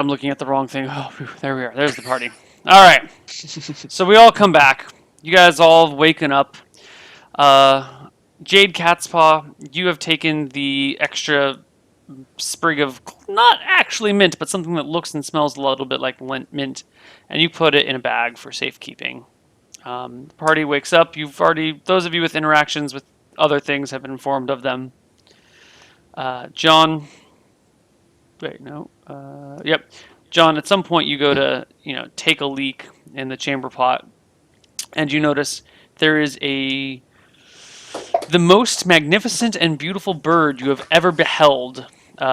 I'm looking at the wrong thing. Oh, whew, there we are. There's the party. All right. So we all come back. You guys all waken up. Jade Catspaw, you have taken the extra sprig of not actually mint, but something that looks and smells a little bit like mint, and you put it in a bag for safekeeping. The party wakes up. Those of you with interactions with other things have been informed of them. John, wait, no, yep, John. At some point, you go to take a leak in the chamber pot, and you notice there is the most magnificent and beautiful bird you have ever beheld,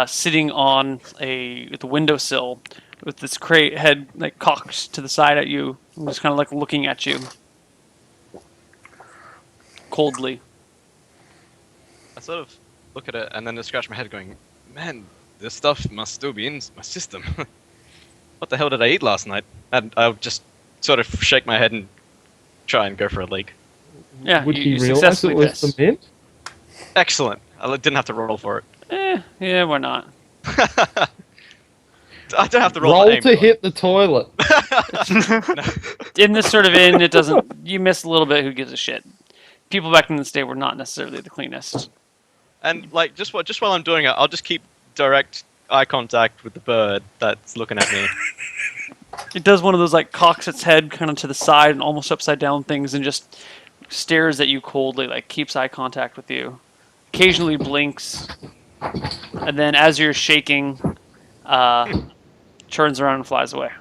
sitting on the windowsill with this head like cocked to the side at you, just kind of like looking at you coldly. I sort of look at it and then I scratch my head going, man, this stuff must still be in my system. What the hell did I eat last night? And I'll just sort of shake my head and try and go for a leak. Yeah, Would you he realize successfully it was miss. the mint? Excellent. I didn't have to roll for it. Yeah, why not? I don't have to roll, Roll aim to for it. hit the toilet. In this sort of inn, it doesn't. You miss a little bit. Who gives a shit? People back in the state were not necessarily the cleanest. And like just while I'm doing it, I'll just keep direct eye contact with the bird that's looking at me. It does one of those like cocks its head kind of to the side and almost upside down things, and just stares at you coldly, like keeps eye contact with you. Occasionally blinks, and then as you're shaking, turns around and flies away.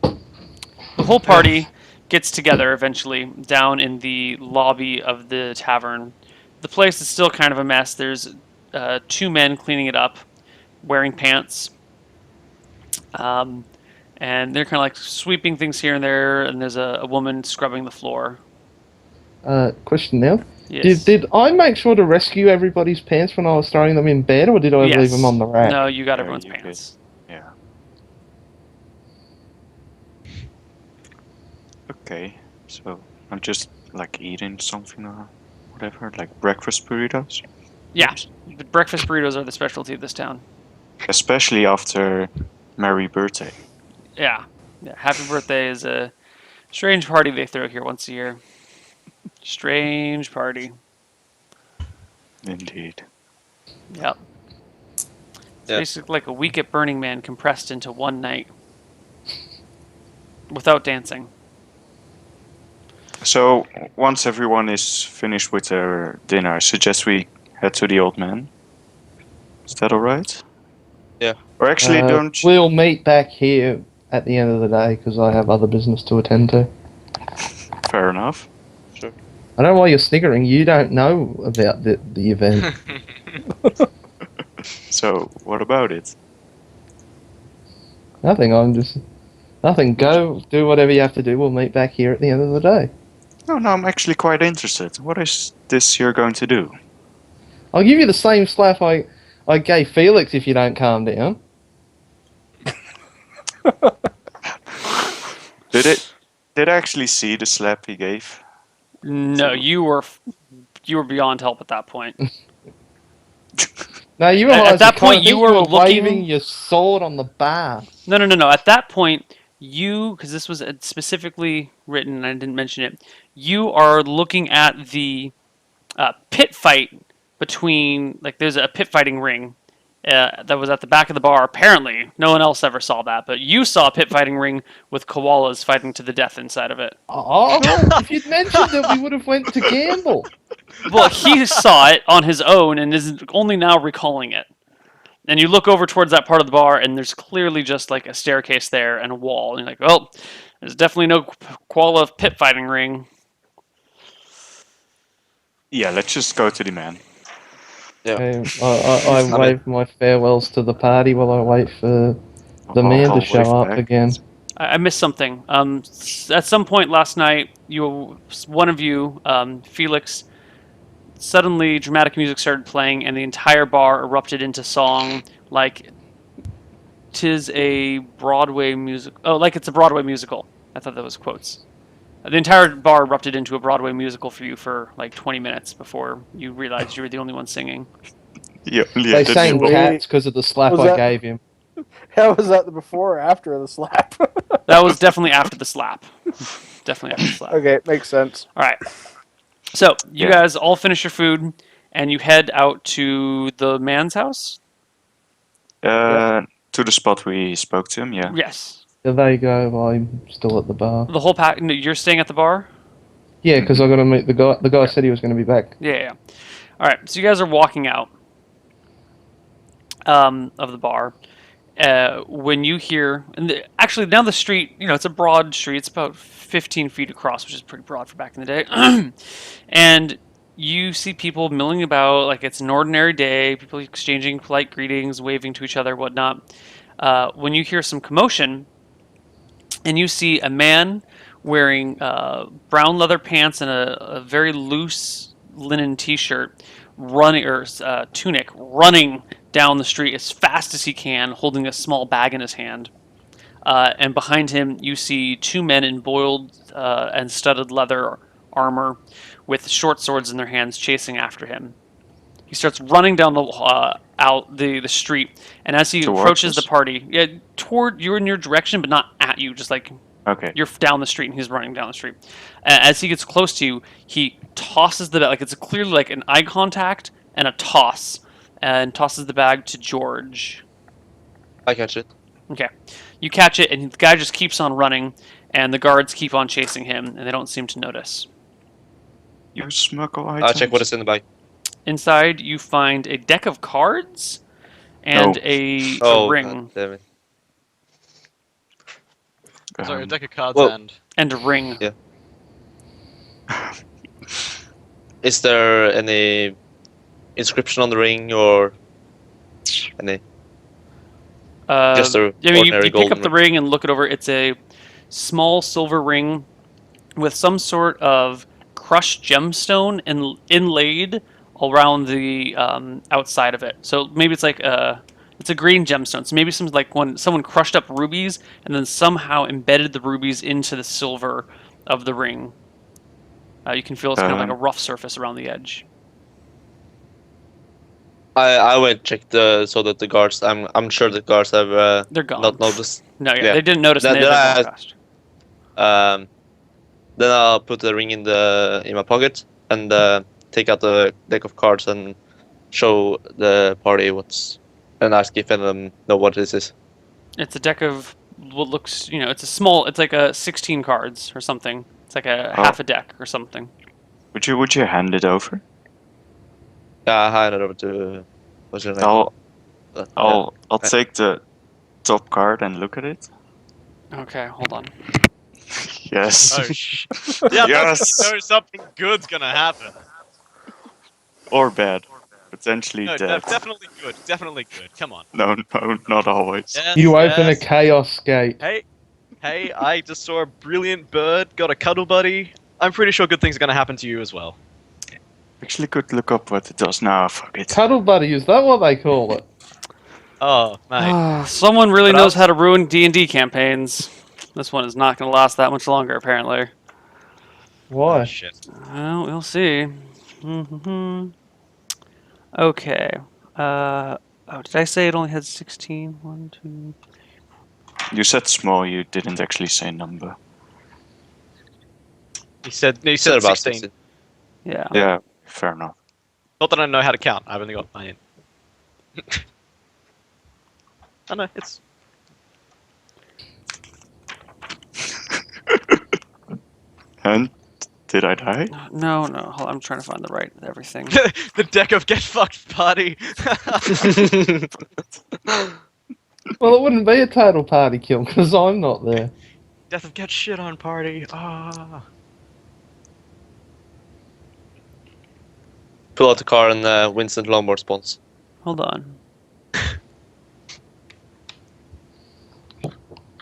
The whole party gets together eventually down in the lobby of the tavern. The place is still kind of a mess. There's 2 men cleaning it up, wearing pants. And they're kind of like sweeping things here and there, and there's a woman scrubbing the floor. Question now. Yes. Did I make sure to rescue everybody's pants when I was throwing them in bed, or did I Yes. leave them on the rack? No, you got Yeah, everyone's you pants. Yeah. Okay, so I'm just like eating something or whatever, like breakfast burritos. Yeah, the breakfast burritos are the specialty of this town. Especially after Merry Birthday. Yeah. Happy birthday is a strange party they throw here once a year. Strange party. Indeed. Yep. It's basically like a week at Burning Man compressed into one night. Without dancing. So, once everyone is finished with their dinner, I suggest we head to the old man. Is that alright? Yeah. Or actually, don't you... We'll meet back here at the end of the day, because I have other business to attend to. Fair enough. I don't know why you're sniggering. You don't know about the event. So, what about it? Nothing. Nothing. Go do whatever you have to do. We'll meet back here at the end of the day. No, I'm actually quite interested. What is this you're going to do? I'll give you the same slap I gave Felix if you don't calm down. Did I actually see the slap he gave? No, you were beyond help at that point. No, you At realize that point, you were looking- waving your sword on the bar. No. At that point, because this was specifically written, and I didn't mention it, you are looking at the pit fight between, like, there's a pit fighting ring that was at the back of the bar. Apparently, no one else ever saw that, but you saw a pit fighting ring with koalas fighting to the death inside of it. Oh, if you'd mentioned it, we would have went to gamble. Well, he saw it on his own and is only now recalling it. And you look over towards that part of the bar, and there's clearly just like a staircase there and a wall. And you're like, well, there's definitely no koala pit fighting ring. Yeah, let's just go to the man. I wave my farewells to the party while I wait for the man I'll to show wave up back. again. I missed something. At some point last night, one of you, Felix, suddenly dramatic music started playing, and the entire bar erupted into song like "'Tis a Broadway music." Oh, like it's a Broadway musical. I thought that was quotes. The entire bar erupted into a Broadway musical for you for like 20 minutes before you realized you were the only one singing. Yeah, They sang that's cats because of the slap Was I that- gave him. How was that before or after the slap? That was definitely after the slap. Definitely after the slap. Okay, makes sense. All right. So you Yeah. guys all finish your food, and you head out to the man's house. To the spot we spoke to him, yeah. Yes. There they go. I'm still at the bar. The whole pack. No, you're staying at the bar. Yeah, because I got to meet the guy. The guy said he was going to be back. Yeah, yeah. All right. So you guys are walking out of the bar. When you hear, actually now the street, it's a broad street. It's about 15 feet across, which is pretty broad for back in the day. And you see people milling about like it's an ordinary day. People exchanging polite greetings, waving to each other, whatnot. When you hear some commotion, and you see a man wearing brown leather pants and a very loose linen T-shirt, running or tunic, running down the street as fast as he can, holding a small bag in his hand. And behind him, you see two men in boiled and studded leather armor, with short swords in their hands, chasing after him. He starts running down the street, and as he Towards approaches us? the party, you're in your direction, but not at you. Just like Okay. you're down the street, and he's running down the street. As he gets close to you, he tosses the bag. Like it's clearly like an eye contact and a toss, and tosses the bag to George. I catch it. Okay, you catch it, and the guy just keeps on running, and the guards keep on chasing him, and they don't seem to notice. You smuggle items. I check what is in the bag. Inside, you find a deck of cards and Oh. a Oh, ring God damn it. Sorry, a deck of cards Well- and a ring. Yeah. Is there any inscription on the ring or any? Just a I mean, you ordinary pick up golden the ring and look it over. It's a small silver ring with some sort of crushed gemstone inlaid around the outside of it. So maybe it's like it's a green gemstone. So maybe something like when someone crushed up rubies and then somehow embedded the rubies into the silver of the ring. You can feel it's kind of like a rough surface around the edge. I went check so that the guards. I'm sure the guards have They're gone. not noticed. No, yeah, Yeah. they didn't notice. Then- And they then walked I- past. Then I'll put the ring in my pocket and take out the deck of cards and show the party and ask if any of them know what this is. It's a deck of what looks, it's like a 16 cards or something. It's like a Oh. half a deck or something. Would you hand it over? Yeah, I hand it over to. What's your name? I'll take the top card and look at it. Okay, hold on. Yes. Oh, yeah, Yes. that's when you know something good's gonna happen. Or bad. Potentially No, dead. definitely good. Definitely good. Come on. No, not always. Yes, You open a yes. chaos gate. Hey, I just saw a brilliant bird, got a cuddle buddy. I'm pretty sure good things are gonna happen to you as well. Actually, could look up what it does now. Fuck it. Cuddle buddy, is that what they call it? Oh, mate. Someone really But knows I'll- how to ruin D&D campaigns. This one is not going to last that much longer, apparently. Why? Oh, shit. Well, we'll see. Mhm. Okay. Did I say it only had 16? 1, 2... You said small. You didn't actually say number. He said Said about 16. 16. Yeah. Yeah, fair enough. Not that I know how to count. I've only got 9. I know, it's... And did I die? No. Hold on, I'm trying to find the right everything. the deck of get fucked party. Well, it wouldn't be a total party kill because I'm not there. Death of get shit on party. Ah. Pull out the car and Winston Longboard spawns. Hold on.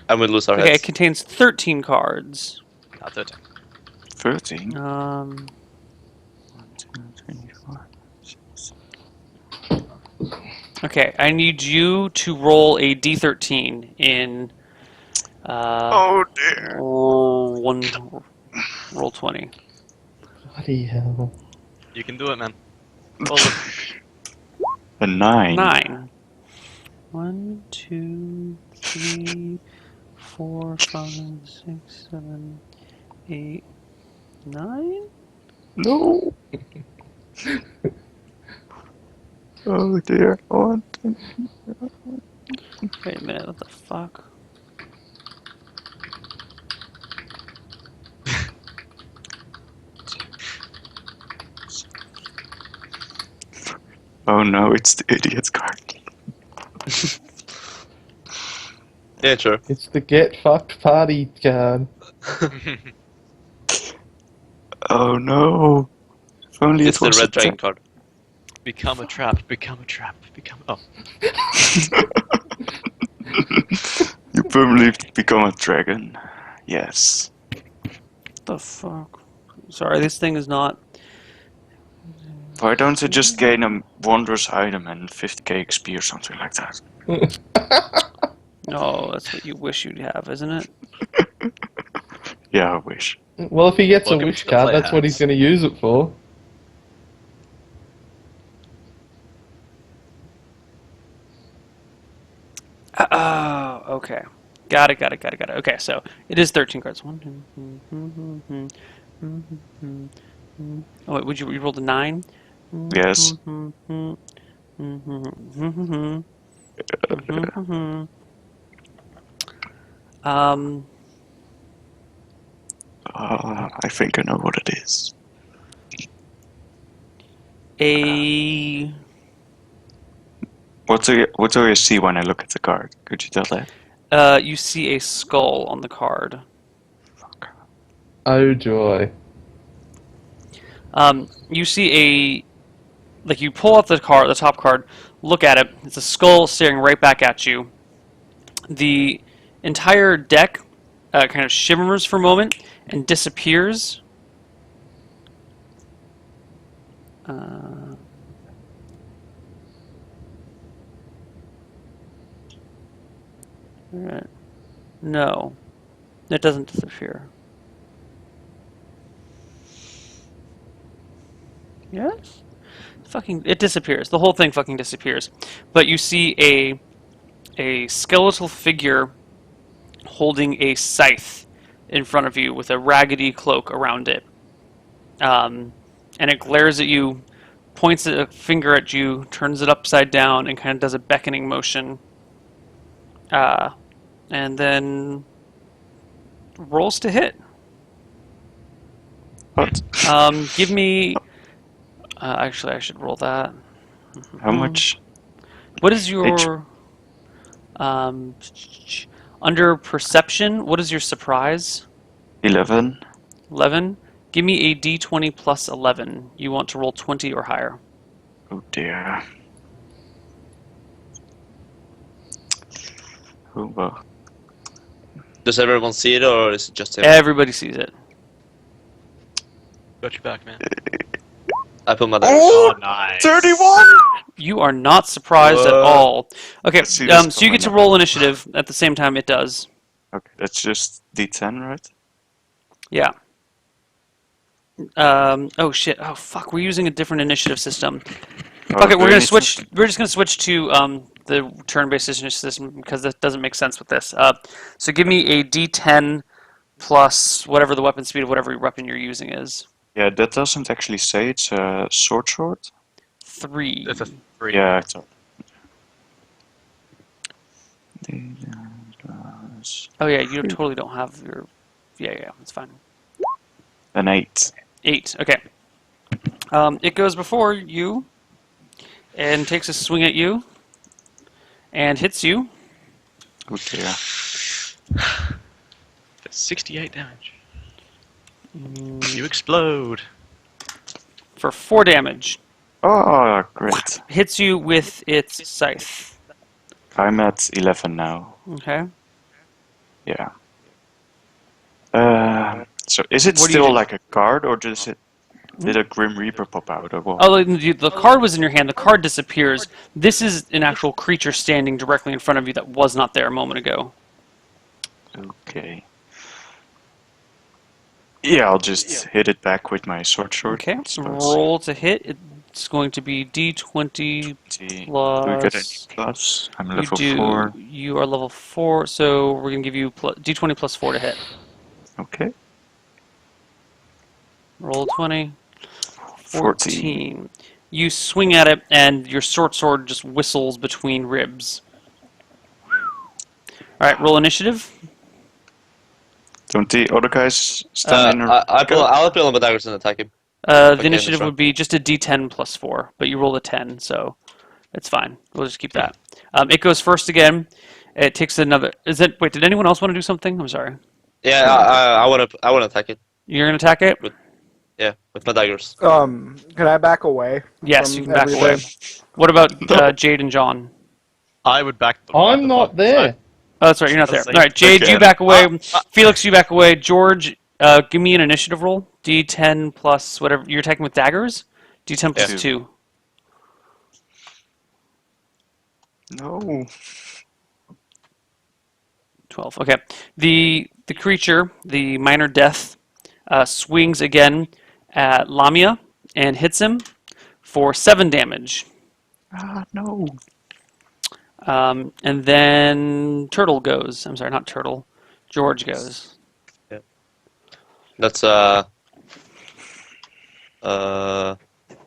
And we lose our Okay, it heads. contains 13 cards. That's it. 13. 1, 2, 3, 4, 6. Okay, I need you to roll a d13 in Oh dear. roll 20. Bloody hell. You can do it, man. A 9. 9. 1, 2, 3, 4, 5, 6, 7, 8, 9? No. Oh dear. Oh, Wait a minute, what the fuck? oh no, it's the idiot's card. Yeah, sure. It's the get fucked party card. Oh no. If only It's it the was red a dragon card. Become a trap. Become a trap. Become. Oh. You permanently become a dragon. Yes. The fuck? Sorry, this thing is not. Why don't you just gain a wondrous item and 50k XP or something like that? No, that's what you wish you'd have, isn't it? Yeah, I wish. Well, if he gets Welcome a wish to the card, that's what he's Playhouse. going to use it for. Oh, okay. Got it. Okay, so it is 13 cards. 1, 2. Oh, wait, would you roll the 9? Yes. Um, I think I know what it is. What do you see when I look at the card? Could you tell that? You see a skull on the card. Oh joy. You see like you pull up the card, the top card, look at it. It's a skull staring right back at you. The entire deck kind of shimmers for a moment and disappears. Alright. No, it doesn't disappear. Yes? Fucking, it disappears. The whole thing fucking disappears. But you see a skeletal figure holding a scythe in front of you with a raggedy cloak around it. And it glares at you, points a finger at you, turns it upside down, and kind of does a beckoning motion. And then rolls to hit. What? Give me... actually, I should roll that. How much? What is your... under perception, what is your surprise? 11. 11? Give me a d20 plus 11. You want to roll 20 or higher. Oh dear. Oh well. Does everyone see it, or is it just him? Everybody sees it. Got your back, man. I put my Oh, nice. 31! You are not surprised at Whoa. all. Okay, Let's see this so you get to coming up. roll initiative at the same time it does. Okay, that's just D10, right? Yeah. Oh shit. Oh fuck. We're using a different initiative system. Oh, Okay, do we're I gonna need switch. We're just gonna switch to the turn-based initiative system because that doesn't make sense with this. So give me a D10 plus whatever the weapon speed of whatever weapon you're using is. Yeah, that doesn't actually say it's a sword. 3. That's a 3. Yeah, I thought. Oh yeah, you totally don't have your. Yeah, it's fine. An 8. 8. Okay. It goes before you and takes a swing at you and hits you. Oh dear. That's 68 damage. You explode. For 4 damage. Oh, great. Hits you with its scythe. I'm at 11 now. Okay. Yeah. So is it What do you still do? like a card, or did a Grim Reaper pop out, or what? Oh, the card was in your hand. The card disappears. This is an actual creature standing directly in front of you that was not there a moment ago. Okay. Yeah, I'll just hit it back with my sword. Okay. I suppose. Roll to hit. It It's going to be D20 Do we get any plus. plus? I'm You level do. 4. You are level 4, so we're going to give you D20 plus 4 to hit. Okay. Roll 20. 14. You swing at it, and your short sword just whistles between ribs. Alright, roll initiative. Don't the other guys stand in a... I'll pull on the daggers and attack him. The Okay, initiative that's right. would be just a D10 plus 4, but you rolled a 10, so it's fine. We'll just keep that. It goes first again. It takes another. Wait, did anyone else want to do something? I'm sorry. Yeah, I want to attack it. You're gonna attack it? Yeah, with my daggers. Can I back away? Yes, from you can back everything? away. What about Jade and John? I would back the I'm not there. Oh, that's right, you're not there. Let's All right, Jade, you again. back away. Felix, you back away. George, give me an initiative roll. D10 plus whatever. You're attacking with daggers? D10 plus Yeah. 2. No. 12. Okay. The creature, the minor death, swings again at Lamia and hits him for 7 damage. Ah, no. And then Turtle goes. I'm sorry, not Turtle. George goes. That's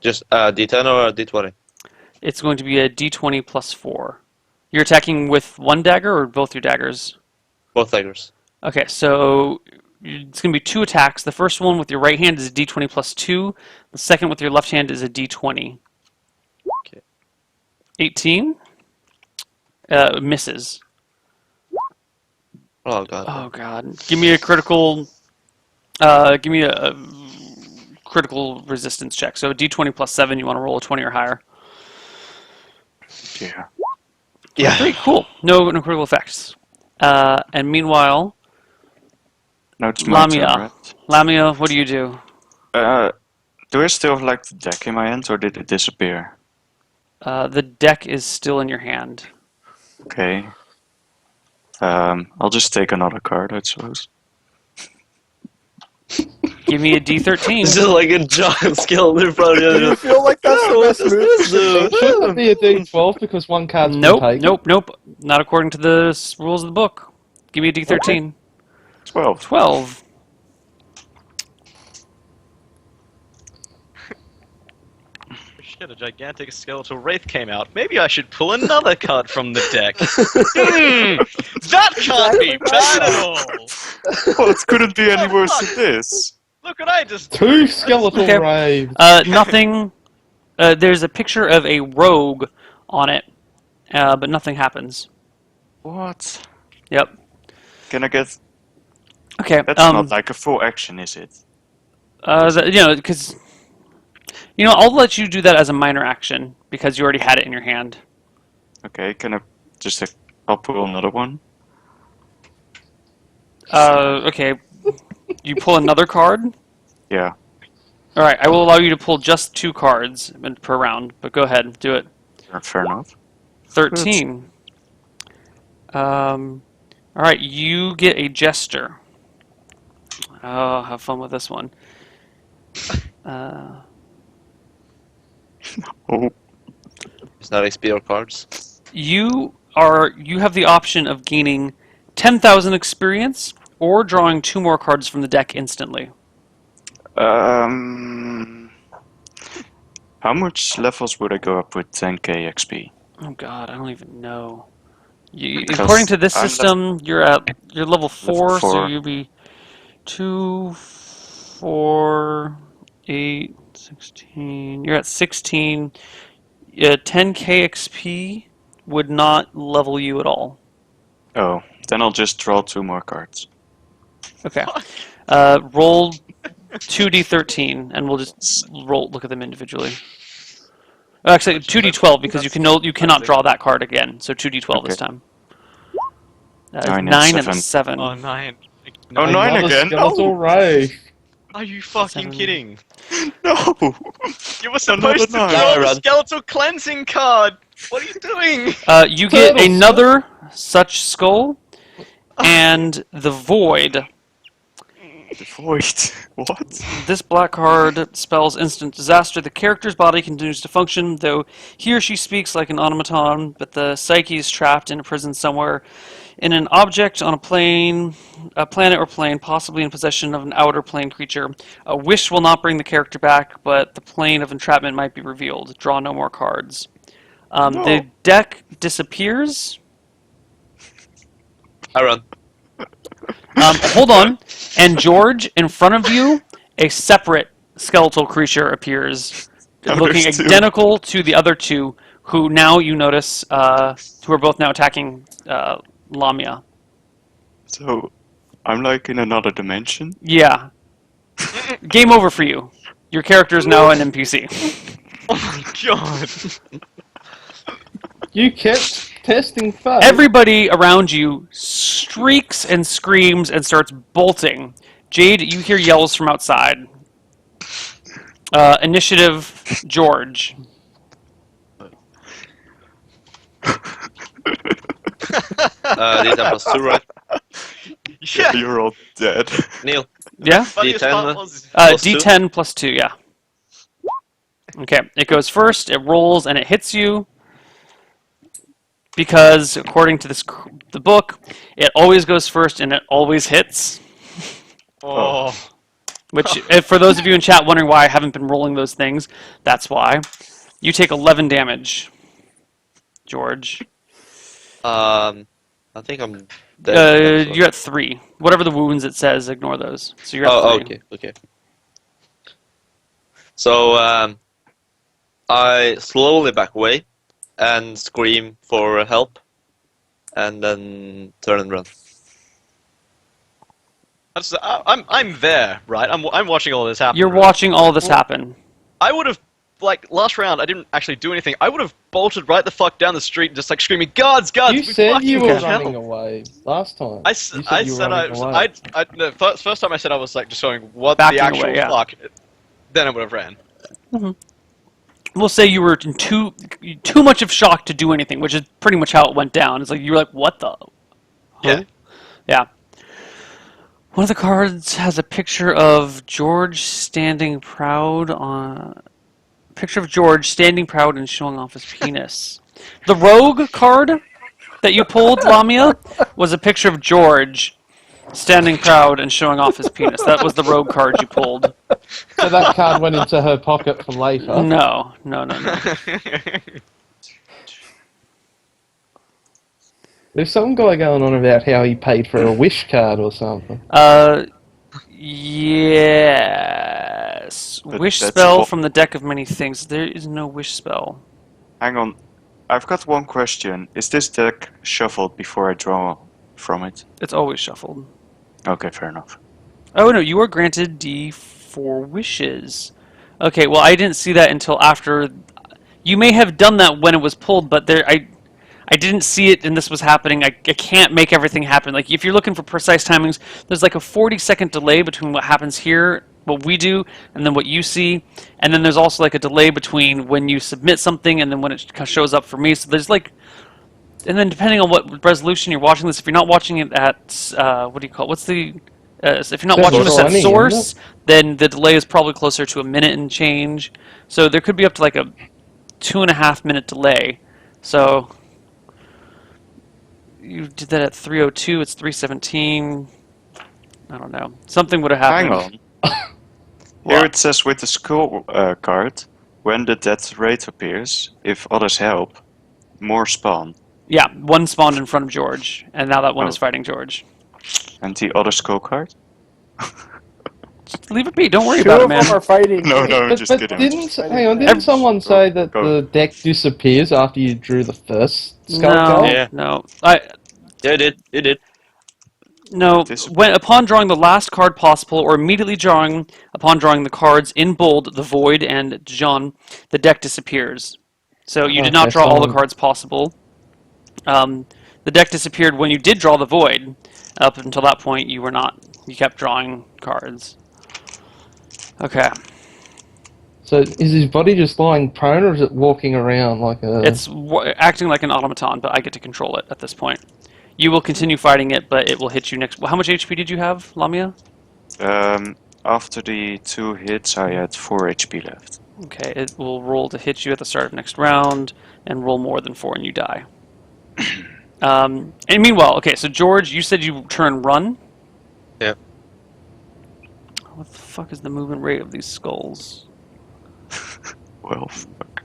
just D10 or a D20? It's going to be a D20 plus 4. You're attacking with one dagger or both your daggers? Both daggers. Okay, so it's going to be 2 attacks. The first one with your right hand is a D20 plus 2. The second with your left hand is a D20. Okay. 18. Misses. Oh god. Oh god. Give me a critical. Give me a critical resistance check. So D20 plus 7. You want to roll a 20 or higher. Yeah. Yeah. 3. Cool. No critical effects. And meanwhile, No, it's my turn, Lamia. right? Lamia, what do you do? Do I still have like the deck in my hand, or did it disappear? The deck is still in your hand. Okay. I'll just take another card, I suppose. Give me a D13. This is like a giant skeleton in front of Do you feel like that's the best move? Shouldn't it be a D12 because one card's been taken? Nope. Not according to the rules of the book. Give me a D13. 12. 12. Shit, a gigantic skeletal wraith came out. Maybe I should pull another card from the deck. That can't be bad at all. Well, it couldn't be any worse than this. Look what I just. 2 skeletal Okay. raves. Nothing. There's a picture of a rogue on it, but nothing happens. What? Yep. Can I get... Okay. That's not like a full action, is it? Because I'll let you do that as a minor action because you already had it in your hand. Okay, can I just... I'll pull another one. Okay. You pull another card. Yeah. All right. I will allow you to pull just 2 cards per round, but go ahead, do it. Fair enough. 13. All right. You get a jester. Oh, have fun with this one. Oh, It's not XP or cards. You have the option of gaining 10,000 experience or drawing 2 more cards from the deck instantly. how much levels would I go up with 10k XP? Oh God, I don't even know. Because According to this I'm system, you're level 4, so 4. you'll be 2, 4, 8, 16. You're at 16. 10k XP would not level you at all. Oh, then I'll just draw 2 more cards. Okay. Roll 2d13, and we'll just look at them individually. Actually, 2d12 because you cannot draw that card again. So 2d12 this Okay. time. 9 9 and and 7. Oh, 9. Oh, 9 Another again? skeletal rave. Are you fucking 7. kidding? No! You were supposed to 9. draw the Run. skeletal cleansing card! What are you doing? You get Turtle another such skull, and the void The void. What? This black card spells instant disaster. The character's body continues to function, though he or she speaks like an automaton, but the psyche is trapped in a prison somewhere in an object on a plane, a planet or plane, possibly in possession of an outer plane creature. A wish will not bring the character back, but the plane of entrapment might be revealed. Draw no more cards. No. The deck disappears. I run. Hold on. And George, in front of you, a separate skeletal creature appears, Oh, looking there's two. identical to the other two, who now you notice, who are both now attacking Lamia. So, I'm like in another dimension. Yeah. Game over for you. Your character is now an NPC. Oh my god! You kept testing fate. Everybody around you streaks and screams and starts bolting. Jade, you hear yells from outside. Initiative, George. D10 plus 2, right? Yeah. You're all dead. Neil. Yeah? Funniest D10, part was plus two? D10 plus 2, yeah. Okay, it goes first, it rolls, and it hits you. Because, according to the book, it always goes first and it always hits. oh. Which, if, for those of you in chat wondering why I haven't been rolling those things, that's why. You take 11 damage, George. I think I'm dead. You're at 3. Whatever the wounds it says, ignore those. So you're at 3. Oh, okay. So, I slowly back away and scream for help, and then turn and run. I'm there, right? I'm watching all this happen. You're right? watching all this happen. I would have, like, last round, I didn't actually do anything. I would have bolted right the fuck down the street and just, like, screaming, guards, guards! You we said fucking you were can't running help." away last time. I You said you were I running was, away. no, first time I said I was, like, just showing what Backing the actual away, yeah. fuck. Then I would have ran. We'll say you were in too much of shock to do anything, which is pretty much how it went down. It's like you were like, "What the?" Yeah. Yeah. One of the cards has a picture of George standing proud on. Picture of George standing proud and showing off his penis. The rogue card that you pulled, Lamia, was a picture of George standing proud and showing off his penis. That was the rogue card you pulled. So that card went into her pocket for later. No. There's some guy going on about how he paid for a wish card or something. Yes. But Wish that's spell all- from the deck of many things. There is no wish spell. Hang on. I've got one question. Is this deck shuffled before I draw from it? It's always shuffled. Okay, fair enough. Oh no, you are granted D4 wishes. Okay, well I didn't see that until after. You may have done that when it was pulled, but I didn't see it and this was happening. I can't make everything happen. Like if you're looking for precise timings, there's like a 40-second delay between what happens here, what we do, and then what you see. And then there's also like a delay between when you submit something and then when it shows up for me. So there's like, and then depending on what resolution you're watching this, if you're not watching it at, what do you call it? What's the, if you're not watching this at Source, source, then the delay is probably closer to a minute and change. So there could be up to like a 2.5 minute delay. So you did that at 3:02. It's 3:17. I don't know. Something would have happened. Hang on. Here it says with the skull card, when the death rate appears, if others help, more spawn. Yeah, one spawned in front of George, and now that one Oh. is fighting George. And the other skull card? Just leave it be. Don't worry Two about it, of them man. are fighting. No, no, I'm But, just but kidding. didn't someone say that Go. the deck disappears after you drew the first skull No, card? Yeah. no. Yeah, it did. No, This- when upon drawing the last card possible, or immediately upon drawing the cards in bold, the Void and John, the deck disappears. So you did not Okay, draw all the so- cards possible. The deck disappeared when you did draw the Void. Up until that point, you were not. You kept drawing cards. Okay, So is his body just lying prone, or is it walking around like a? it's acting like an automaton, but I get to control it at this point. You will continue fighting it, but it will hit you next. How much HP did you have, Lamia? After the 2 hits, I had 4 HP left. Okay, it will roll to hit you at the start of next round, and roll more than 4 and you die. And meanwhile, okay, so George, you said you turn run? Yeah. What the fuck is the movement rate of these skulls? Well, fuck.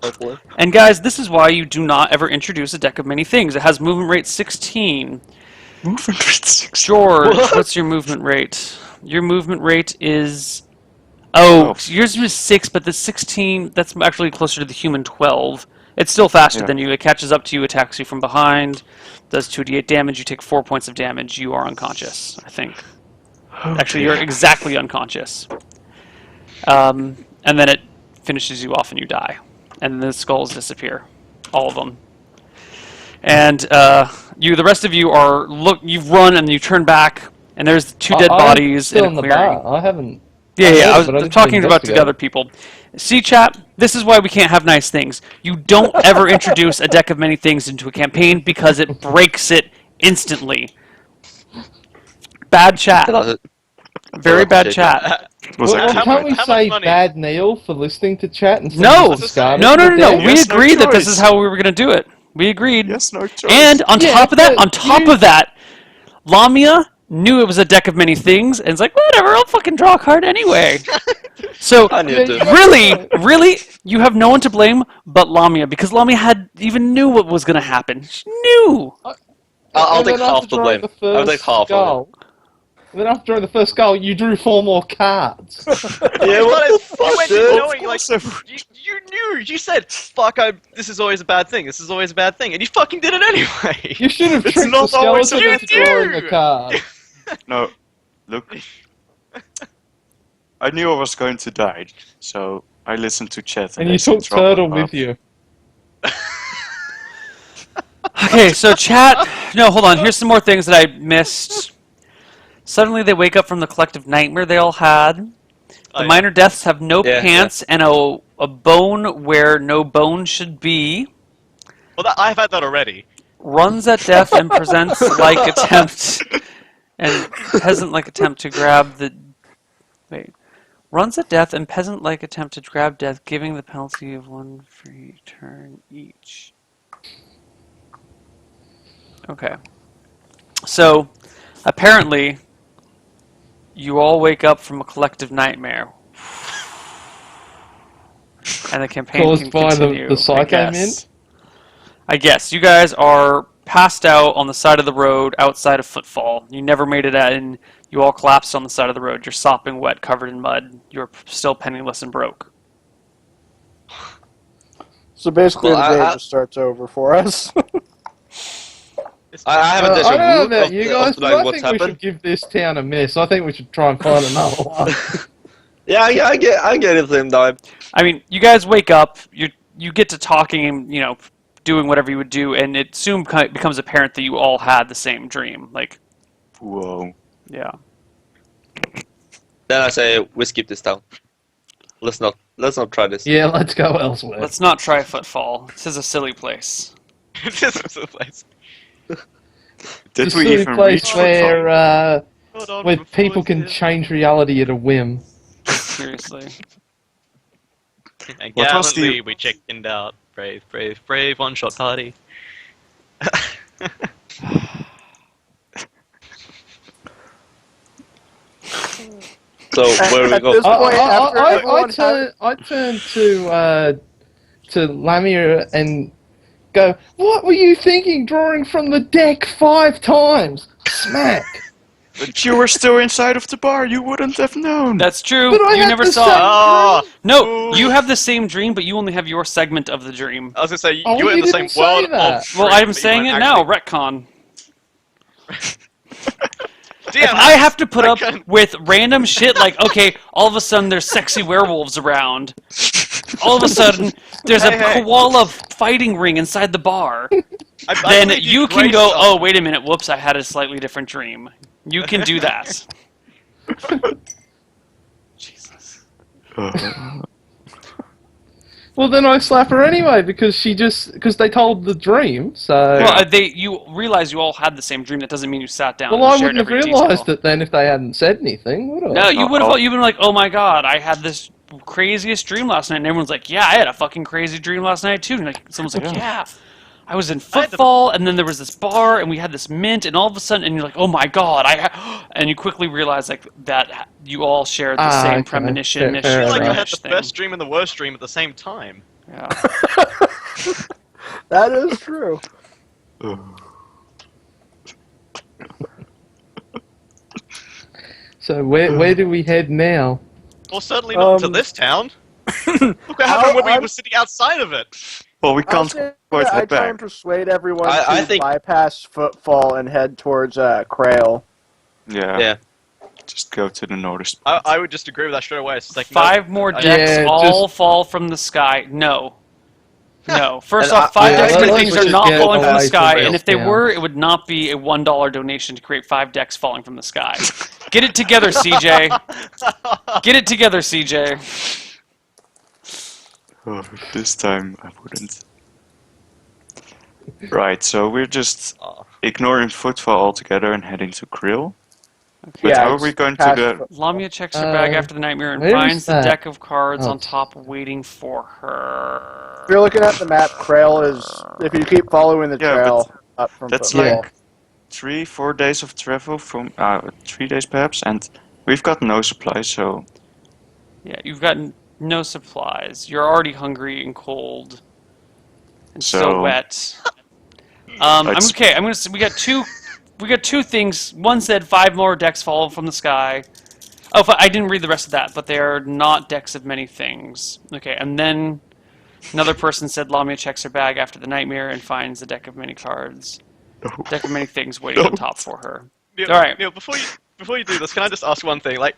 Hopefully. And guys, this is why you do not ever introduce a deck of many things. It has movement rate 16. Movement rate 6. George, what's your movement rate? Your movement rate is... Oh, yours was 6, but the 16, that's actually closer to the human 12. It's still faster Yeah. than you. It catches up to you, attacks you from behind, does 2d8 damage. You take 4 points of damage. You are unconscious, I think. Actually, you're exactly unconscious. And then it finishes you off and you die. And the skulls disappear. All of them. And the rest of you are, you've run and you turn back, and there's 2 dead bodies still in in a the clearing. bar. I haven't. Yeah, I but I was didn't talking about to investigate. the other people. See, chat, this is why we can't have nice things. You don't ever introduce a deck of many things into a campaign because it breaks it instantly. Bad chat. Very bad chat. Was Well, actually how can't we much- how much say money? bad Neil for listening to chat and No! discarding No. the deck? We Yes, no agreed that this choice. is how we were going to do it. We agreed. Yes, no choice. And on Yeah, top of that, but Lamia knew it was a deck of many things, and it's like, whatever, I'll fucking draw a card anyway. So, I knew to. really, you have no one to blame but Lamia, because Lamia even knew what was going to happen. She knew. I'll And take then half after the drawing blame. the I'll take first half of goal, then after drawing the first goal, you drew 4 more cards. it. Yeah, what the fuck, dude? knowing, like, you knew, you said, fuck, this is always a bad thing, this is always a bad thing, and you fucking did it anyway! You should have It's tricked the not always skeleton a into good drawing thing. a card. No, look. I knew I was going to die, so I listened to chat. And they you said took drop Turtle them with off. you. Okay, so chat. No, hold on. Here's some more things that I missed. Suddenly they wake up from the collective nightmare they all had. The Oh, yeah. minor deaths have no Yeah, pants and a bone where no bone should be. Well, I've had that already. Runs at death and presents like attempt and peasant-like attempt to grab the... Wait. Runs at death and peasant-like attempt to grab death, giving the penalty of 1 free turn each. Okay. So, apparently, you all wake up from a collective nightmare. And the campaign Caused can by continue, the Psycho I guess. Mint? I guess. You guys are passed out on the side of the road outside of Footfall. You never made it in. You all collapsed on the side of the road. You're sopping wet, covered in mud. You're still penniless and broke. So basically, Well, the day I- just starts over for us. I have a I deja don't know vu about of, you the- guys, of but I what's think we should happened. give this town a miss. I think we should try and find another one. Yeah, I get it same time. I mean, you guys wake up. You get to talking and doing whatever you would do, and it soon becomes apparent that you all had the same dream. Like, Whoa. yeah. Then I say we skip this town. Let's not try this. Yeah, let's go elsewhere. Let's not try Footfall. This is a silly place. This is the place. Did It's we a silly even place reach where, Hold on, where before people we can do this. change reality at a whim? Seriously. And What was the- gallantly we chickened out. Brave, brave, brave, one-shot party. So where do we At go? this point, after everyone I turn to Lamia and go, what were you thinking drawing from the deck 5 times? Smack! But you were still inside of the bar. You wouldn't have known. That's true. But I You had never the saw same it. Oh, No, you have the same dream, but you only have your segment of the dream. I was gonna say, Oh, you were in you the same didn't say world that. of Well, dream, I'm but you saying it weren't now. actually- Retcon. Damn, If I have to put I up couldn't- with random shit like, okay, all of a sudden there's sexy werewolves around. All of a sudden there's a Hey. koala fighting ring inside the bar. I Then believe you can graced go, us. oh, wait a minute, whoops, I had a slightly different dream. You can do that. Jesus. Well, then I slap her anyway because they told the dream. So Well, you realize you all had the same dream. That doesn't mean you sat down. well, and I shared wouldn't have every realised detail. it then if they hadn't said anything, would I? No, you would have. I'll- You've been like, "Oh my god, I had this craziest dream last night," and everyone's like, "Yeah, I had a fucking crazy dream last night too." And like, someone's like, "Yeah, I was in I had the- football, and then there was this bar, and we had this mint, and all of a sudden, and you're like, "Oh my god, and you quickly realize like that you all shared the same okay. premonition. Fair I feel like I enough. had the thing. best dream and the worst dream at the same time. Yeah. That is true. So where do we head now? Well, certainly not to Um, this town. Look what happened when we I'm- were sitting outside of it. Well, we I'll can't say quite I head try back. and persuade everyone I to think- bypass Footfall and head towards Krail. Yeah. Yeah. Just go to the northern I would just agree with that straight away. It's like no, 5 more decks Yeah, all fall from the sky. No. No. First And off, 5 yeah, decks let's for things are just not get falling from the away sky, from and if they Rails were, it would not be a $1 donation to create 5 decks falling from the sky. Get it together, CJ. Get it together, CJ. Oh, this time I wouldn't. Right, so we're just ignoring Footfall altogether and heading to Krill. But Yeah, how are it's we going past to Foot- Lamia checks her bag after the nightmare and where is finds the that? deck of cards Oh. on top waiting for her. If you're looking at the map, Krail is. If you keep following the Yeah, trail up from that's Footfall. like 3-4 days of travel from 3 days perhaps, and we've got no supplies, so Yeah, you've got no supplies. You're already hungry and cold and so So- wet. I'm Let's- okay. I'm gonna. We got two things. One said 5 more decks fall from the sky. Oh, I didn't read the rest of that, but they are not decks of many things. Okay, and then another person said Lamia checks her bag after the nightmare and finds the deck of many cards. Deck of many things waiting on top for her. Neil, All right. Neil, before you do this, can I just ask one thing? Like,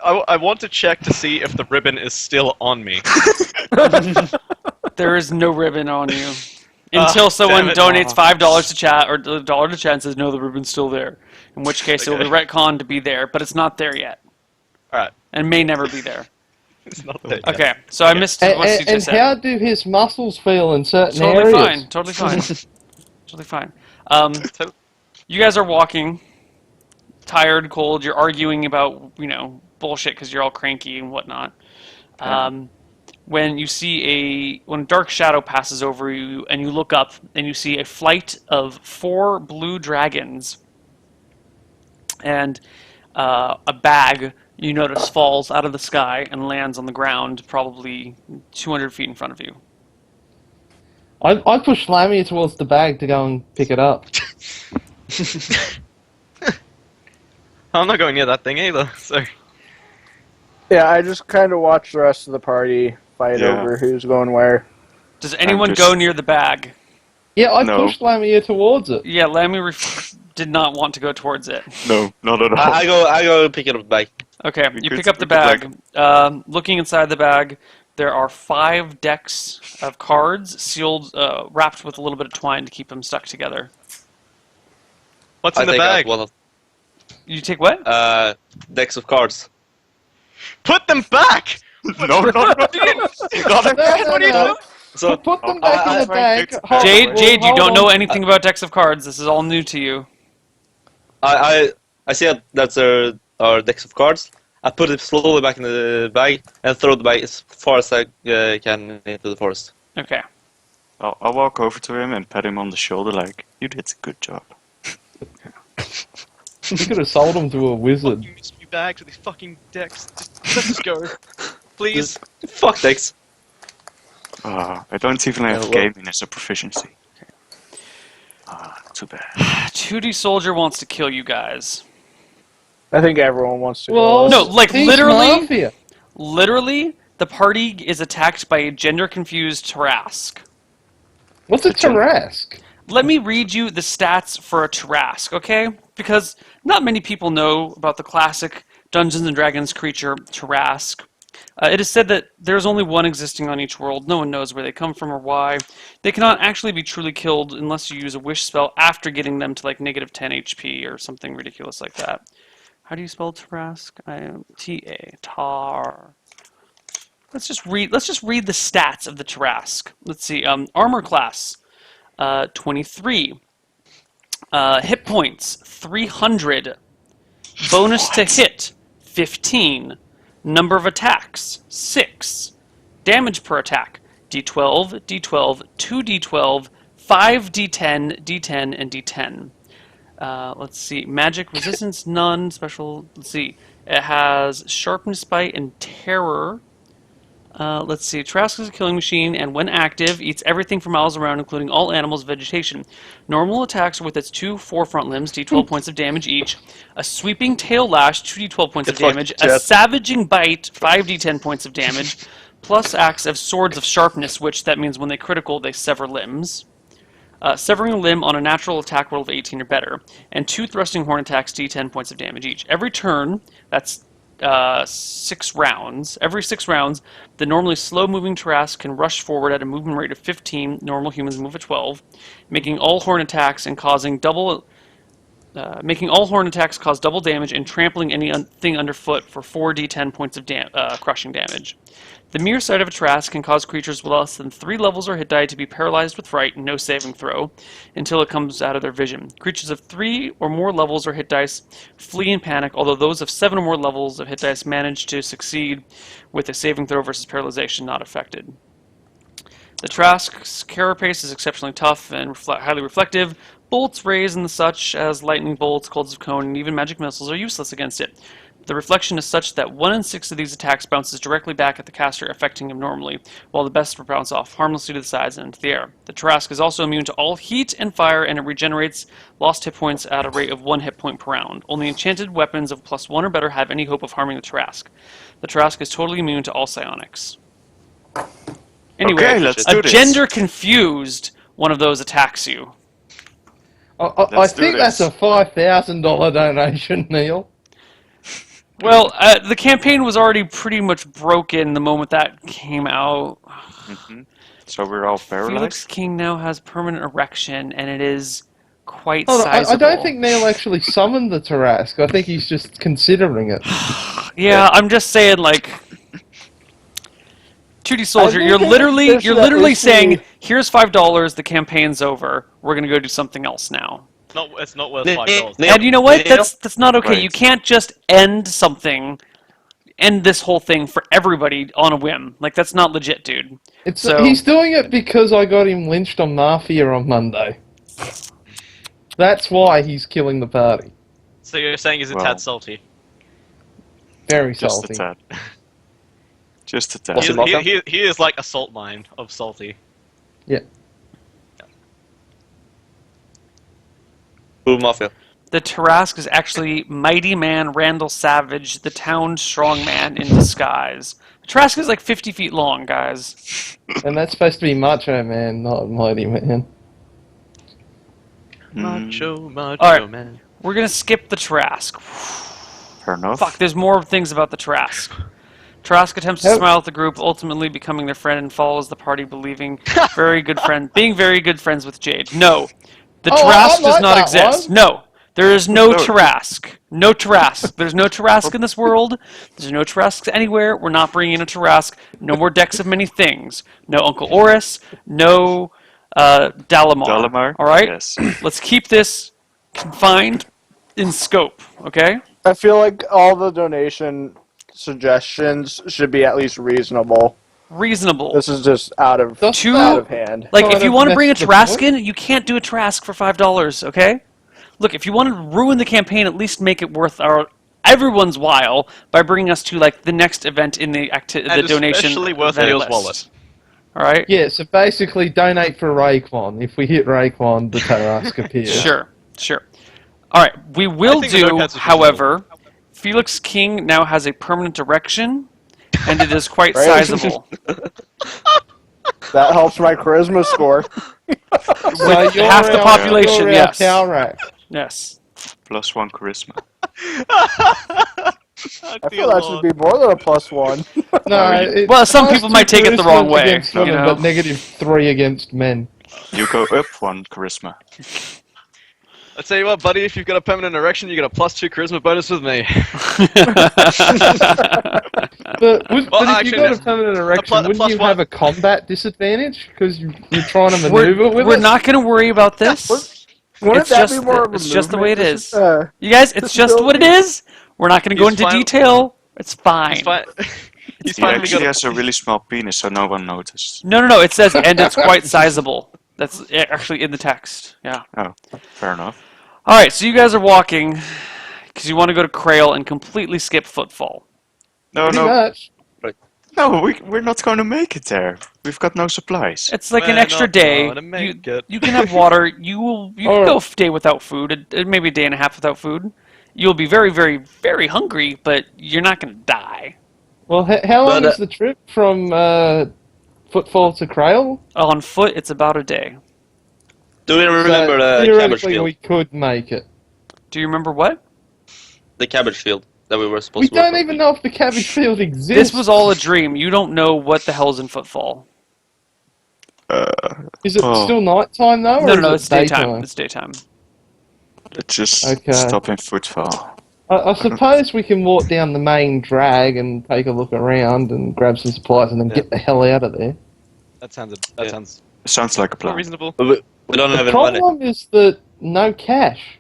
I want to check to see if the ribbon is still on me. There is no ribbon on you. Until someone damn it. donates $5 to chat or a dollar to chat and says, no, the ribbon's still there. In which case it will be Okay. retconned to be there, but it's not there yet. Alright, And may never be there. it's not there. yet. Okay, so I missed what CJ And said. how do his muscles feel in certain Totally areas? fine. Totally fine. Totally fine. To- You guys are walking, tired, cold. You're arguing about, bullshit because you're all cranky and whatnot. When you see when a dark shadow passes over you and you look up and you see a flight of 4 blue dragons and a bag you notice falls out of the sky and lands on the ground probably 200 feet in front of you. I push Lamia towards the bag to go and pick it up. I'm not going near that thing either, so... Yeah, I just kind of watch the rest of the party fight Yeah. over who's going where. Does anyone just- go near the bag? Yeah, I No. pushed Lamia towards it. Yeah, Lammy did not want to go towards it. no, not at all. I go pick it up back. Okay, We you could- pick up the we could, bag. Looking inside the bag, there are 5 decks of cards sealed, wrapped with a little bit of twine to keep them stuck together. What's I in the take bag? out one of You take what? decks of cards. Put them back! no, no, no. What are you doing? So Put them back I- in the I- bag. I- Hold- Jade, well, Jade, you hold don't on. know anything about decks of cards. This is all new to you. I see that that's our decks of cards. I put it slowly back in the bag and throw the bag as far as I can into the forest. Okay. I'll walk over to him and pat him on the shoulder like, you did a good job. You could have sold them to a wizard. Fucking mystery bags with these fucking decks. Let's go. Please. Fuck decks. I don't even have well- gaming as a proficiency. Too bad. 2D Soldier wants to kill you guys. I think everyone wants to Well, go. No, like he's literally, Mafia. literally, the party is attacked by a gender-confused Tarask. What's a Tarask? Let me read you the stats for a Tarask, okay? Because not many people know about the classic Dungeons and Dragons creature Tarask. It is said that there's only one existing on each world. No one knows where they come from or why. They cannot actually be truly killed unless you use a wish spell after getting them to like negative 10 HP or something ridiculous like that. How do you spell Tarask? I am T-A. Tar. Let's just read the stats of the Tarask. Let's see. Armor class, 23. Hit points, 300. Bonus to hit, 15. Number of attacks, 6. Damage per attack, D12, D12, 2D12, 5D10, D10, and D10. Let's see. Magic resistance, none. Special. Let's see. It has sharpness, bite, and terror. Let's see. Trask is a killing machine, and when active, eats everything for miles around, including all animals, vegetation. Normal attacks are with its 2 forefront limbs, d12 points of damage each. A sweeping tail lash, 2d12 points of Good fuck, damage. A Jet. savaging bite, 5d10 points of damage. Plus acts of swords of sharpness, which that means when they critical, they sever limbs. Severing a limb on a natural attack roll of 18 or better. And 2 thrusting horn attacks, d10 points of damage each. Every turn, that's 6 rounds. Every 6 rounds, the normally slow-moving Tarask can rush forward at a movement rate of 15. Normal humans move at 12, making all horn attacks cause double damage and trampling anything underfoot for 4d10 points of crushing damage. The mere sight of a Tarask can cause creatures with less than 3 levels or hit die to be paralyzed with fright and no saving throw until it comes out of their vision. Creatures of 3 or more levels or hit dice flee in panic, although those of 7 or more levels of hit dice manage to succeed with a saving throw versus paralyzation not affected. The Tarask's carapace is exceptionally tough and highly reflective. Bolts, rays, and such as lightning bolts, coals of cone, and even magic missiles are useless against it. The reflection is such that 1 in 6 of these attacks bounces directly back at the caster, affecting him normally, while the best bounce off harmlessly to the sides and into the air. The Tarask is also immune to all heat and fire, and it regenerates lost hit points at a rate of 1 hit point per round. Only enchanted weapons of +1 or better have any hope of harming the Tarask. The Tarask is totally immune to all psionics. Anyway, Okay, let's a do this. gender-confused one of those attacks you. I Let's do think that's a this. $5,000 donation, Neil. Well, the campaign was already pretty much broken the moment that came out. Mhm. So we're all Felix paralyzed? King now has permanent erection, and it is quite Hold on, I sizable. don't think Neil actually summoned the Tarask. I think he's just considering it. Yeah, I'm just saying, like, 2D Soldier, think you're literally there's saying, issue- here's $5, the campaign's over, we're gonna go do something else now. It's not worth Neil- $5. Neil- And you know what? Neil? That's not okay. Right. You can't just end this whole thing for everybody on a whim. Like, that's not legit, dude. He's doing it because I got him lynched on Mafia on Monday. That's why he's killing the party. So you're saying he's a Well. tad salty? Very Just salty. a tad. Just a tad. Was it Malcolm? He is like a salt mine of salty. Blue Mafia. The Tarask is actually Mighty Man Randall Savage, the town strongman in disguise. The Tarask is like 50 feet long, guys. And that's supposed to be Macho Man, not Mighty Man. Macho Alright. man. We're gonna skip the Tarask. Fair enough. Fuck, there's more things about the Tarask. Tarask attempts to Yep. smile at the group, ultimately becoming their friend and follows the party, being very good friends with Jade. No, the Oh, I Tarask does like not that exist. one. No, there is no No. Tarask. No Tarask. There's no Tarask in this world. There's no Tarasks anywhere. We're not bringing in a Tarask. No more decks of many things. No Uncle Oris. No Dalamar. Dalamar? All right. Yes. Let's keep this confined in scope. Okay. I feel like all the donation suggestions should be at least reasonable. Reasonable. This is just out of Two- out of hand. Like, Kind if you of want to bring a messed the Tarask point. in, you can't do a Tarask for $5, okay? Look, if you want to ruin the campaign, at least make it worth everyone's while by bringing us to, like, the next event in the And donation especially worth event Neil's list. wallet. All right? Yeah, so basically donate for Raekwon. If we hit Raekwon, the Tarask appears. Sure. All right, we will think the do, Notepads is however, Felix King now has a permanent erection, and it is quite Right. sizable. That helps my charisma score. So you're half the our- population, you're yes. Our Calrac. Yes. +1 charisma. I feel that should be more than a +1. No, it's Well, some plus people 2 might take it the wrong charisma way, against women, you know. but -3 against men. You go up 1 charisma. I tell you what, buddy, if you've got a permanent erection, you get a +2 charisma bonus with me. But if actually, you got a there's permanent erection, plus wouldn't you one. have a combat disadvantage because you're trying to maneuver with we're it? not going to worry about this. Wouldn't It's that just be more the- of a it's just the way it movement is. You guys, it's just what it is. We're not going to go He's into fine- detail. It's fine. He's fine. He's He finally actually got. has a really small penis, so no one noticed. No. It says, and it's quite sizable. That's actually in the text. Yeah. Oh, fair enough. All right, so you guys are walking because you want to go to Krail and completely skip Footfall. No, Pretty no, much. no. We're not going to make it there. We've got no supplies. It's like an We're extra not day. gonna make You, it. you can have water. You can Or- go a day without food. Maybe a day and a half without food. You'll be very, very, very hungry, but you're not going to die. Well, how long But, is the trip from Footfall to Krail? On foot, it's about a day. Do we remember the cabbage theoretically, field? we could make it. Do you remember what? The cabbage field that we were supposed We to work don't on. even know if the cabbage field exists. This was all a dream. You don't know what the hell's in Footfall. Is it Oh. still nighttime though? No, or no, is it's it daytime. It's daytime. Let's just Okay. stop in Footfall. I suppose we can walk down the main drag and take a look around and grab some supplies and then Yeah. get the hell out of there. That sounds Yeah. Sounds like a plan. reasonable. But we don't have The any money. problem is that no cash.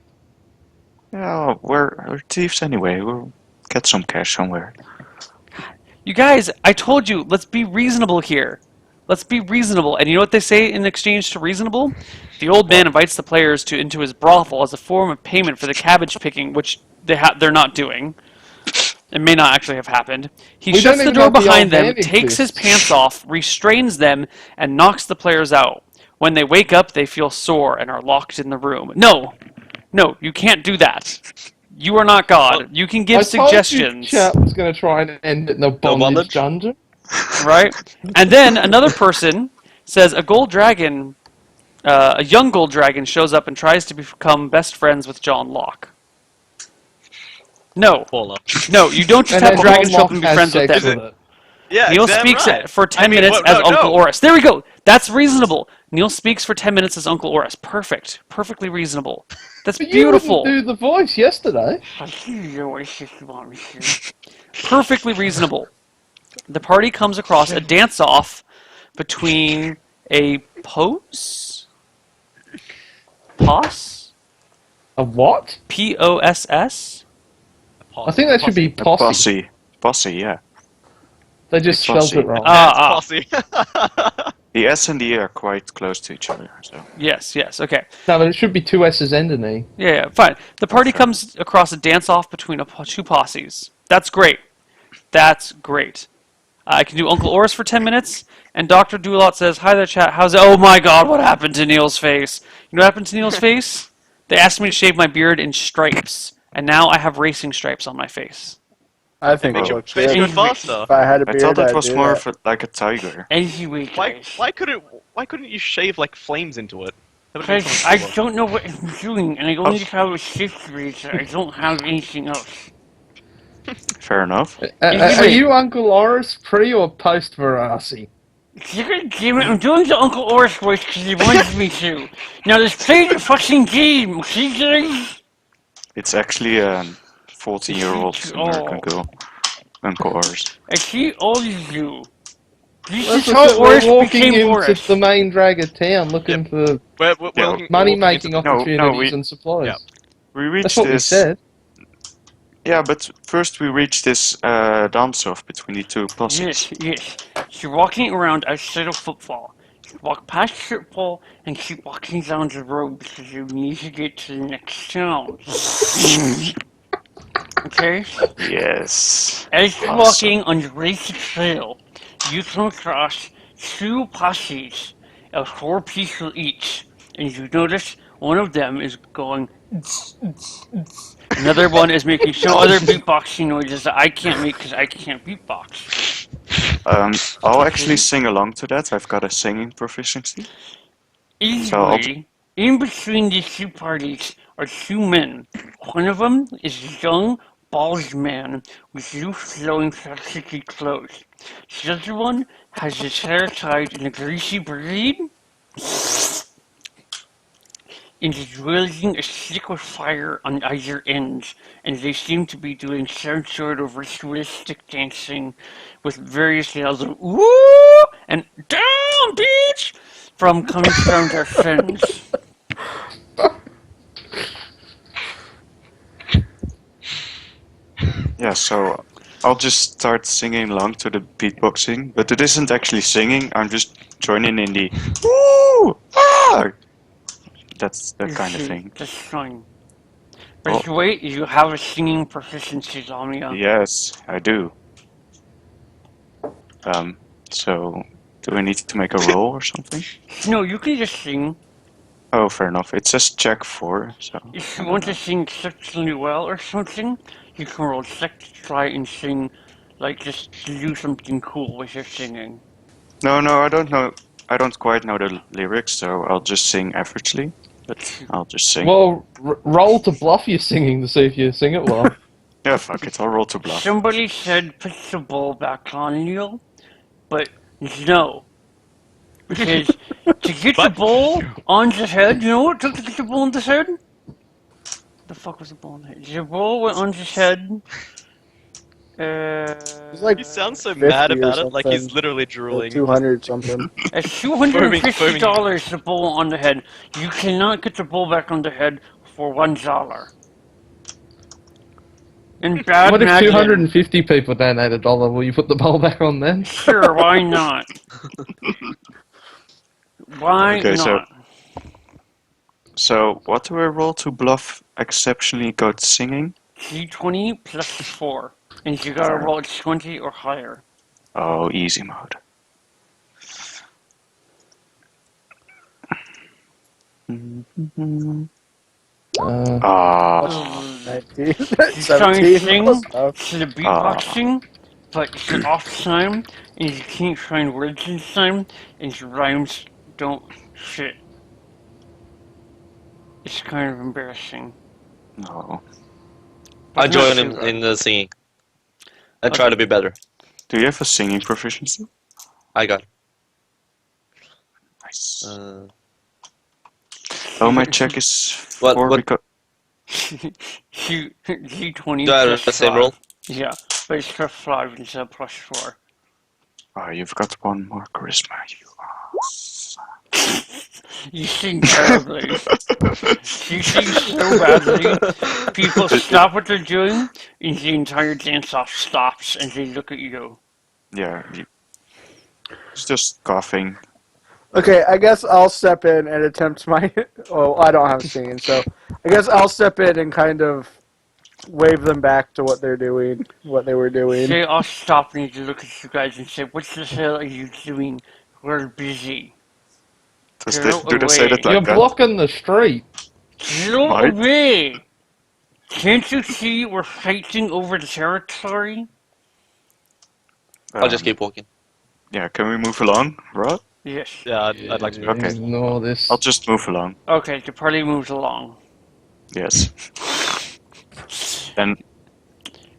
Yeah, we're thieves anyway. We'll get some cash somewhere. You guys, I told you, let's be reasonable here. Let's be reasonable. And you know what they say in exchange to reasonable? The old man invites the players into his brothel as a form of payment for the cabbage picking, which they're not doing. It may not actually have happened. He We shuts don't the even door know if the behind old them, man takes his exists. pants off, restrains them, and knocks the players out. When they wake up, they feel sore and are locked in the room. No, you can't do that. You are not God. You can give I suggestions. told you Chap was going to try and end it in a bondage bondage? dungeon. Right? And then another person says a gold dragon, a young gold dragon shows up and tries to become best friends with John Locke. No, Paula. no, you don't just And have then dragons show up John and be Locke friends has with sex them. with it. Yeah, Neil damn speaks right. for 10 I mean, minutes what- as no, Uncle no. Oris. There we go. That's reasonable. Neil speaks for 10 minutes as Uncle Oris. Perfect. Perfectly reasonable. That's But you beautiful. wouldn't do the voice yesterday. Perfectly reasonable. The party comes across a dance-off between a poss? A what? P-O-S-S? I think that should be A posse. Posse, yeah. They just Posse. spelled it wrong. Posse. The S and the E are quite close to each other. So Yes, okay. No, but it should be two S's and an E. Yeah, fine. The party comes across a dance-off between two posses. That's great. That's great. I can do Uncle Oris for 10 minutes, and Dr. Doolot says, "Hi there, chat. How's it?" Oh my God, what happened to Neil's face? You know what happened to Neil's face? They asked me to shave my beard in stripes, and now I have racing stripes on my face. I think Makes it your looks face good. go faster. If I had a I beard, thought it I'd was do more that. of like a tiger. Anyway, Why couldn't you shave like flames into it? That would've been Because so I much cooler. don't know what I'm doing, and I only have a shift razor. I don't have anything else. Fair enough. Are Anyway. you Uncle Oris pre or post Verasi? Damn it, I'm doing the Uncle Oris voice because he wants me to. Now let's play the fucking game, okay guys? It's actually a 14-year-old American Oh. girl. Uncle Oris. I see all of you. This That's is what how we're Oris walking became into Oris. the main drag of town looking for We're Yeah. looking- money-making we're walking opportunities we- and supplies. Yeah. We That's reached what we this. said. Yeah, but first we reached this dance-off between the two posses. Yes. You're walking around outside of Footfall. You walk past Footfall and keep walking down the road because you need to get to the next town. Okay? Yes. As you're Awesome. walking on the Racy Trail, you come across two posses of 4 people each, and you notice one of them is going. Another one is making some other beatboxing noises that I can't make because I can't beatbox. I'll actually sing along to that. I've got a singing proficiency. Easily, in between these two parties are 2 men. One of them is a young, bald man with loose, flowing, plasticky clothes. The other one has his hair tied in a greasy braid. and is wielding a stick with fire on either end, and they seem to be doing some sort of ritualistic dancing with various yells of "Woo!" and "Down, bitch!" from coming from their fins. Yeah, so I'll just start singing along to the beatboxing, but it isn't actually singing. I'm just joining in the woo ah. That's that kind of thing. That's fine. But wait, you have a singing proficiency, Lamia. Yes, I do. So do I need to make a roll or something? No, you can just sing. Oh, fair enough. It says check 4, so. If you want to sing exceptionally well or something, you can roll check to try and sing, like just to do something cool with your singing. No, I don't know. I don't quite know the lyrics, so I'll just sing averagely. But I'll just sing. Well, roll to bluff your singing to see if you sing it well. Yeah, fuck it. I'll roll to bluff. Somebody said put the ball back on you, but no. Because to get the ball on the head, you know what it took to get the ball on the head? The fuck was the ball on the head? The ball went on his head. It's like He sounds so 50 mad or about it, like he's something. literally Or drooling. 200 something. At $250 the ball on the head. You cannot get the ball back on the head for $1. In bad What if magic, 250 people donate $1? Will you put the bowl back on then? sure, why not? Why Okay, not? So what do I roll to bluff exceptionally good singing? D20 plus 4. And you gotta roll 20 or higher. Oh, easy mode. Ah, 19, You try and 17. sing close enough. to the beatboxing, but it's off time, and you can't find words in time, and your rhymes don't fit. It's kind of embarrassing. no. But I not join too him hard. in the singing. I try to be better. Do you have a singing proficiency? I got. Nice. Uh, Oh, my check is What- 4 what- because... D20 do I have plus the same 5. roll? Yeah, but it's plus 5 instead of plus 4. Oh, you've got 1 more charisma, you You sing terribly. You sing so badly, people stop what they're doing, and the entire dance-off stops, and they look at you. Yeah, it's just coughing. Okay, I guess I'll step in and attempt my. Oh, I don't have singing, so I guess I'll step in and kind of wave them back to what they're doing, what they were doing. They all stop and they look at you guys and say, "What the hell are you doing? We're busy. Do they say that You're like that? blocking the street. Go Right. away! Can't you see we're fighting over the territory?" I'll just keep walking. Yeah, can we move along, Rod? Yes. Yeah, I'd like to move. Okay. Ignore this. I'll just move along. Okay, the party moves along. Yes. Then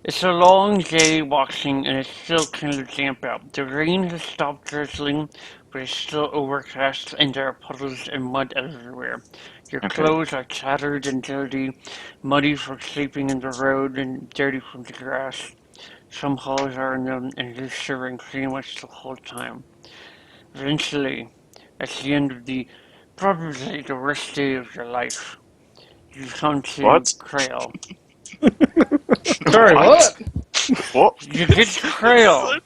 It's a long day walking, and it's still kind of damp out. The rain has stopped drizzling, but it's still overcast, and there are puddles and mud everywhere. Your Okay. clothes are tattered and dirty, muddy from sleeping in the road, and dirty from the grass. Some holes are in them, and you're shivering pretty much the whole time. Eventually, at the end of probably the worst day of your life, you come to What? Krail. Sorry, what? what? You get to Krail.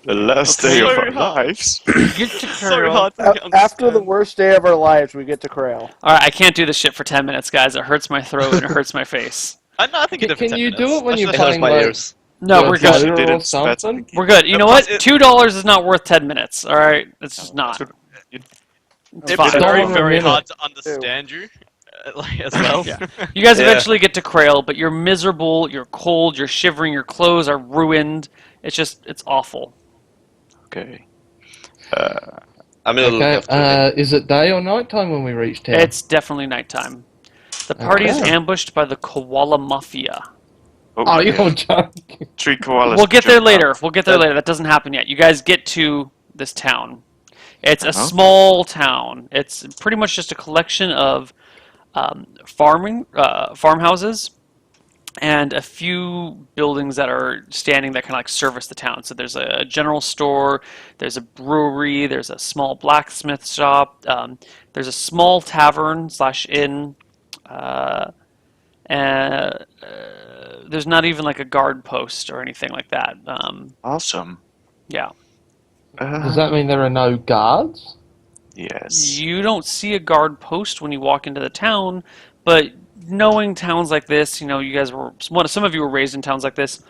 The last Okay. day of So our hard. lives. You get to So Krail. hard to After the understand. worst day of our lives, we get to Krail. Alright, I can't do this shit for 10 minutes, guys. It hurts my throat and it hurts my face. I think it Can you do it when you're It hurts playing my like ears. No, the we're Fighter good. Did or it spat- something? We're good. You know Plus what? it- $2 is not worth 10 minutes. Alright? It's just not. It'd It's be fine. very, $1 a very minute. hard to understand you, like, as well. Yeah. You guys Yeah. eventually get to Krail, but you're miserable, you're cold, you're shivering, your clothes are ruined. It's awful. Okay. I'm in a little Okay, after is it day or night time when we reach town? It's definitely nighttime. The party is Okay. ambushed by the Koala Mafia. Oh, yeah. you're joking. 3 koalas. We'll get there jump later. out. We'll get there later. That doesn't happen yet. You guys get to this town. It's a Uh-huh. small town. It's pretty much just a collection of farmhouses, and a few buildings that are standing that kind of like service the town. So there's a general store, there's a brewery, there's a small blacksmith shop, there's a small tavern slash inn, and there's not even like a guard post or anything like that. Awesome. Yeah. Does that mean there are no guards? Yes. You don't see a guard post when you walk into the town, but knowing towns like this, you guys some of you were raised in towns like this.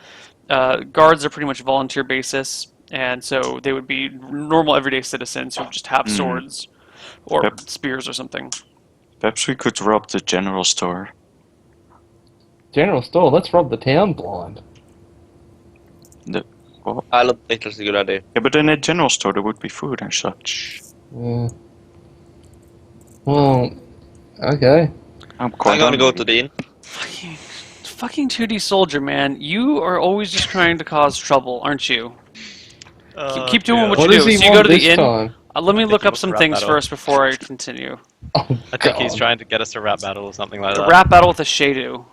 Guards are pretty much volunteer basis, and so they would be normal everyday citizens who just have swords or Yep. spears or something. Perhaps we could rob the general store. General store, let's rob the town blind. I don't think that's a good idea. Yeah, but in a general store there would be food and such. Yeah. Well, okay. I'm quite I'm gonna go hungry. to the inn. Fucking 2D soldier, man. You are always just trying to cause trouble, aren't you? Keep doing what What you does do. he So you want go to this the inn. time? Let me think look he up wants some to rap things battle. first before I continue. Oh, I think he's God. trying to get us to rap battle or something like The that. rap battle with a Shadu.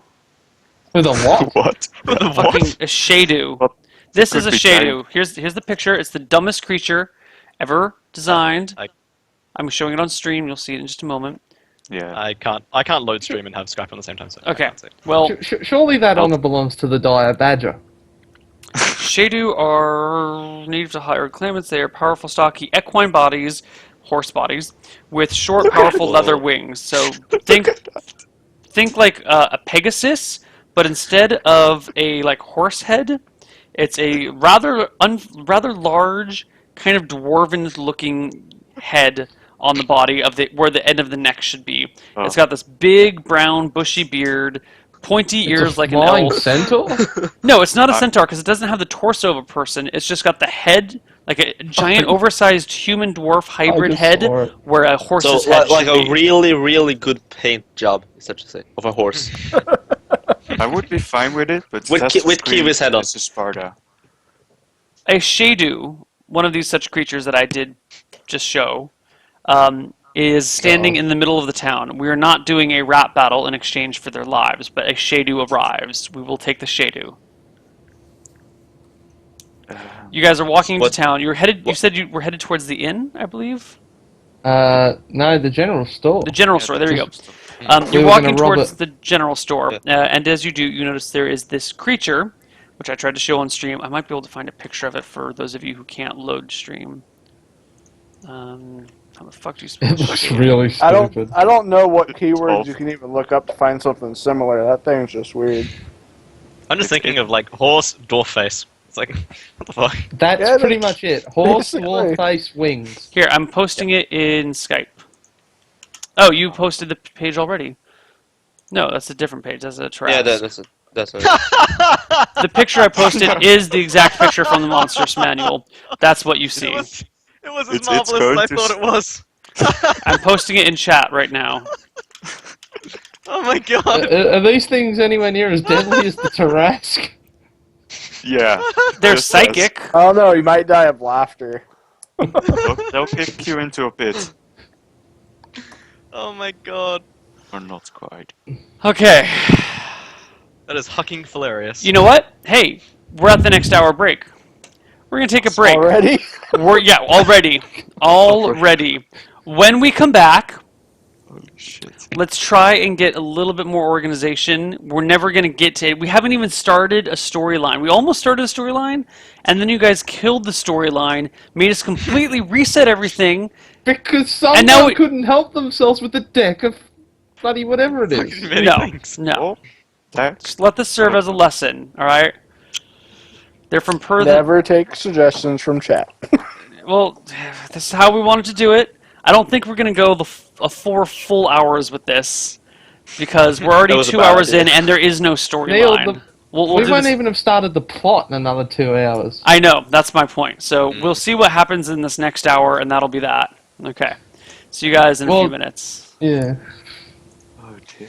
With a what? What? Fucking a Shadu. What? This is Could a be Shadu. Here's the picture. It's the dumbest creature ever designed. I'm showing it on stream. You'll see it in just a moment. Yeah. I can't load stream and have Skype on the same time. So I Okay. can't see it. Well, Surely that honor belongs to the dire badger. Shadu are native to higher climates. They are powerful, stocky, equine bodies, horse bodies, with short, powerful leather wings. So think like a Pegasus, but instead of a like horse head, it's a rather large, kind of dwarven-looking head on the body of where the end of the neck should be. Oh. It's got this big, brown, bushy beard, pointy ears It's a like an flying elf. centaur? No, it's not a centaur because it doesn't have the torso of a person. It's just got the head, like a giant, oversized human dwarf hybrid just head, saw it. where a horse's So head like should a be. really, really good paint job, is that to say, of a horse. I would be fine with it, but With that's Ki- the with screen Kiwi's head on. is a Sparta. A Shadu, one of these such creatures that I did just show, is standing in the middle of the town. We are not doing a rap battle in exchange for their lives, but a Shadu arrives. We will take the Shadu. You guys are walking into What- town. You said you were headed towards the inn, I believe. No, the general store. The general store. There you go. We You're were walking gonna rob towards it. the general store, and as you do, you notice there is this creature, which I tried to show on stream. I might be able to find a picture of it for those of you who can't load stream. How the fuck do you spell It looks Shadu? really I stupid. don't know what keywords awful. you can even look up to find something similar. That thing's just weird. I'm just thinking of like horse, dwarf face. It's like, what the fuck? That's Yeah, pretty that's- much it. Horse, basically. war face, wings. Here, I'm posting it in Skype. Oh, you posted the page already? No, that's a different page. That's a trash. Yeah, that's it. That's it. The picture I posted is the exact picture from the Monsters Manual. That's what you see. It was as It's marvelous going as I to thought it was. I'm posting it in chat right now. Oh my Are, god. are these things anywhere near as deadly as the Tarrasque? Yeah. They're just as- psychic. I don't know. You might die of laughter. They'll kick you into a pit. Oh my god. Or not quite. Okay. That is fucking hilarious. You know what? Hey, we're at the next hour break. We're gonna take a break. Already? Already. When we come back, Holy shit. let's try and get a little bit more organization. We're never gonna get to. We haven't even started a storyline. We almost started a storyline, and then you guys killed the storyline, made us completely reset everything. Because someone And now couldn't help themselves with the deck of bloody whatever it is. Fucking many No, things. no. Oh, that's Just let this serve as a lesson. All right. They're from per the. Never take suggestions from chat. Well, this is how we wanted to do it. I don't think we're going to go the 4 full hours with this because we're already That was a 2 bad hours idea. in and there is no Neil, storyline. We'll we do won't this- even have started the plot in another 2 hours. I know, that's my point. So we'll see what happens in this next hour and that'll be that. Okay. See you guys in a Well- few minutes. Yeah. oh dear.